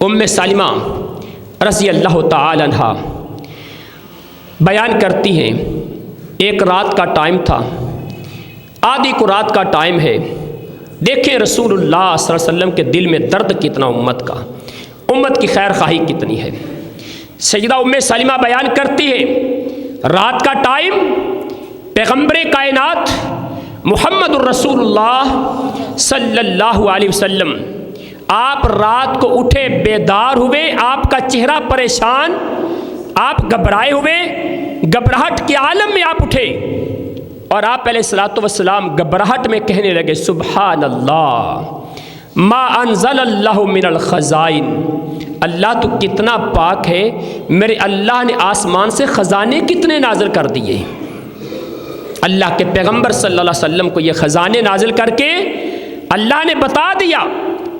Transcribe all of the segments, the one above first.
ام سلمہ رضی اللہ تعالی عنہا بیان کرتی ہیں، ایک رات کا ٹائم تھا، آدھی کو رات کا ٹائم ہے۔ دیکھیں رسول اللہ صلی اللہ علیہ وسلم کے دل میں درد کتنا، امت کا، امت کی خیر خواہی کتنی ہے۔ سیدہ ام سلمہ بیان کرتی ہے، رات کا ٹائم، پیغمبر کائنات محمد الرسول اللہ صلی اللہ علیہ وسلم آپ رات کو اٹھے، بیدار ہوئے، آپ کا چہرہ پریشان، آپ گھبرائے ہوئے، گھبراہٹ کے عالم میں آپ اٹھے، اور آپ علیہ الصلوۃ والسلام گھبراہٹ میں کہنے لگے، سبحان اللہ ما انزل اللہ من الخزائن، اللہ تو کتنا پاک ہے، میرے اللہ نے آسمان سے خزانے کتنے نازل کر دیے۔ اللہ کے پیغمبر صلی اللہ علیہ وسلم کو یہ خزانے نازل کر کے اللہ نے بتا دیا،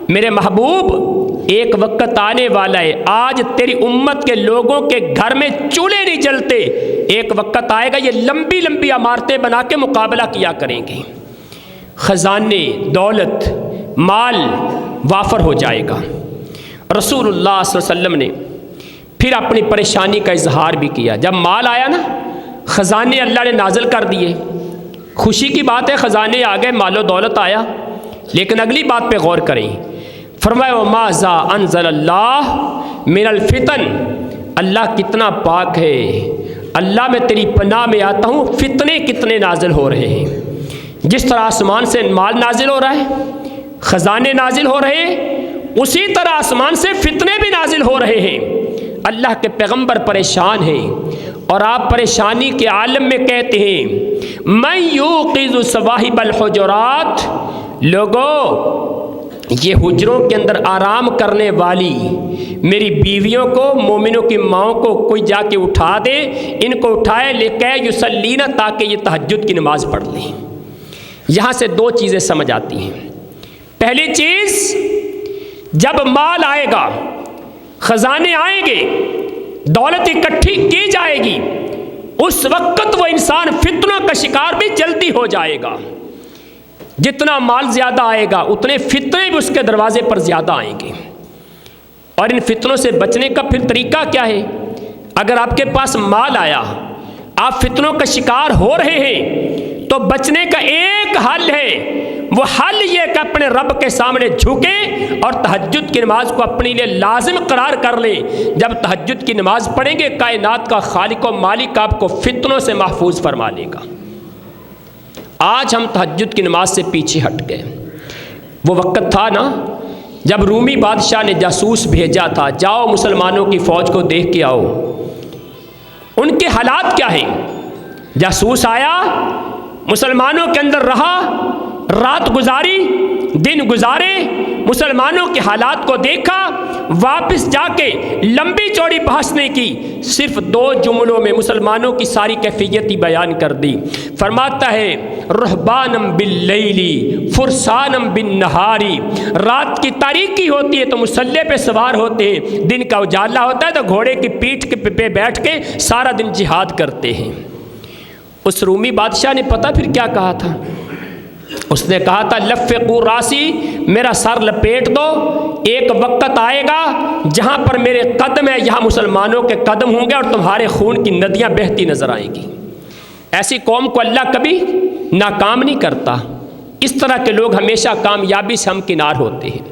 میرے محبوب ایک وقت آنے والا ہے، آج تیری امت کے لوگوں کے گھر میں چولہے نہیں جلتے، ایک وقت آئے گا یہ لمبی لمبی عمارتیں بنا کے مقابلہ کیا کریں گے، خزانے، دولت، مال وافر ہو جائے گا۔ رسول اللہ صلی اللہ علیہ وسلم نے پھر اپنی پریشانی کا اظہار بھی کیا، جب مال آیا نا، خزانے اللہ نے نازل کر دیے، خوشی کی بات ہے، خزانے آ گئے، مال و دولت آیا، لیکن اگلی بات پہ غور کریں، فرمایا وَمَاذَا أَنزَلَ اللَّهُ مِنَ الْفِتَنِ، اللہ کتنا پاک ہے، اللہ میں تیری پناہ میں آتا ہوں، فتنے کتنے نازل ہو رہے ہیں، جس طرح آسمان سے مال نازل ہو رہا ہے، خزانے نازل ہو رہے ہیں، اسی طرح آسمان سے فتنے بھی نازل ہو رہے ہیں۔ اللہ کے پیغمبر پریشان ہیں، اور آپ پریشانی کے عالم میں کہتے ہیں، مَن یوقظ صواحب الحجرات، لوگوں یہ حجروں کے اندر آرام کرنے والی میری بیویوں کو، مومنوں کی ماؤں کو کوئی جا کے اٹھا دے، ان کو اٹھائے لے کے یصلینا، تاکہ یہ تہجد کی نماز پڑھ لیں۔ یہاں سے دو چیزیں سمجھ آتی ہیں۔ پہلی چیز، جب مال آئے گا، خزانے آئیں گے، دولت اکٹھی کی جائے گی، اس وقت وہ انسان فتنوں کا شکار بھی جلدی ہو جائے گا۔ جتنا مال زیادہ آئے گا اتنے فتنے بھی اس کے دروازے پر زیادہ آئیں گے، اور ان فتنوں سے بچنے کا پھر طریقہ کیا ہے؟ اگر آپ کے پاس مال آیا، آپ فتنوں کا شکار ہو رہے ہیں، تو بچنے کا ایک حل ہے، وہ حل یہ کہ اپنے رب کے سامنے جھکیں اور تہجد کی نماز کو اپنے لیے لازم قرار کر لیں۔ جب تہجد کی نماز پڑھیں گے، کائنات کا خالق و مالک آپ کو فتنوں سے محفوظ فرما لے گا۔ آج ہم تہجد کی نماز سے پیچھے ہٹ گئے۔ وہ وقت تھا نا جب رومی بادشاہ نے جاسوس بھیجا تھا، جاؤ مسلمانوں کی فوج کو دیکھ کے آؤ، ان کے حالات کیا ہیں۔ جاسوس آیا، مسلمانوں کے اندر رہا، رات گزاری، دن گزارے، مسلمانوں کے حالات کو دیکھا، واپس جا کے لمبی چوڑی بحث نہیں کی، صرف دو جملوں میں مسلمانوں کی ساری کیفیت بیان کر دی۔ فرماتا ہے رہبانم باللیلی فرسانم بالنہاری، رات کی تاریکی ہوتی ہے تو مسلح پہ سوار ہوتے ہیں، دن کا اجالا ہوتا ہے تو گھوڑے کی پیٹھ پہ بیٹھ کے سارا دن جہاد کرتے ہیں۔ اس رومی بادشاہ نے پتہ پھر کیا کہا تھا؟ اس نے کہا تھا لفقوا راسی، میرا سر لپیٹ دو، ایک وقت آئے گا جہاں پر میرے قدم ہے، یہاں مسلمانوں کے قدم ہوں گے اور تمہارے خون کی ندیاں بہتی نظر آئیں گی۔ ایسی قوم کو اللہ کبھی ناکام نہیں کرتا، اس طرح کے لوگ ہمیشہ کامیابی سے ہمکنار ہوتے ہیں۔